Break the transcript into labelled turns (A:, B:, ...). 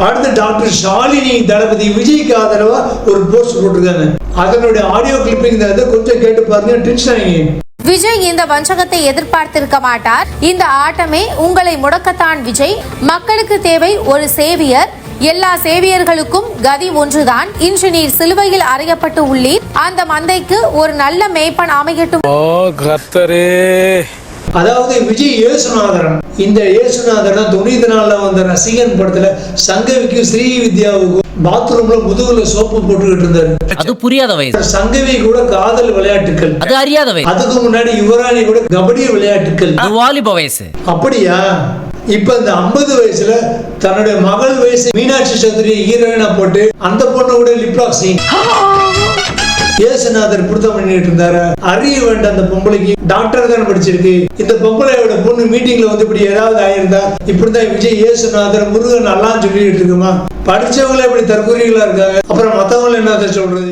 A: அடுத்து டாக்டர் ஷாலினி தளபதி விஜய்க்கு ஆதரவா ஒரு போஸ்ட் போட்டிருக்காங்க. அதனுடைய ஆடியோ கிளிப்பிங் கொஞ்சம் கேட்டு பாருங்க, டென்ஷன் ஆகி.
B: விஜய் இந்த வஞ்சகத்தை எதிர்பார்த்திருக்க மாட்டார். இந்த ஆட்டமே உங்களை முடக்கத்தான் விஜய். மக்களுக்கு தேவை ஒரு சேவியர். எல்லா சேவியர்களுக்கும் கதி ஒன்றுதான். இன்று நீர் சிலுவையில் அறையப்பட்டு உள்ளீர். அந்த மந்தைக்கு ஒரு நல்ல மேய்ப்பன் அமையட்டும்.
A: அதாவது விஜய் இயேசுநாதரன். இந்த இயேசுநாதரன் 90 வந்த ரசிகன் படத்துல சங்கவிக்கும் ஸ்ரீவித்யாவுக்கும் பாத்ரூம்ல முதுகுல சோப்பு போட்டுக்கிட்டு இருந்தாரு.
C: அது புரியாத வயசு.
A: சங்கவி கூட காதல் விளையாட்டுகள்,
C: அது அறியாத வயசு.
A: அதுக்கு முன்னாடி யுவராணி கூட கபடி விளையாட்டுகள்,
C: அது வாலிப வயசு.
A: அப்படியா? இப்ப இந்த 50 வயசுல தன்னுடைய மகள் வயசு மீனாட்சி சௌத்ரி ஹீரோயினா போட்டு அந்த பொண்ணு கூட லிப்லாக் சீன் இயேசுநாதர் புடுத்தம் பண்ணிட்டு இருந்தாரு. அறிய வேண்டாம், அந்த பொம்பளைக்கு டாக்டர் தான் படிச்சிருக்கு. இந்த பொம்பளையோட பொண்ணு மீட்டிங்ல இப்படி ஏதாவது ஆயிருந்தா இப்படிதான் விஜய் இயேசுநாதர் முருகன் எல்லாம் சொல்லிட்டு இருக்குமா? படிச்சவங்களே இப்படி தற்கொலைகளா இருக்காங்க, அப்புறம் மத்தவங்களை என்ன சொல்றது?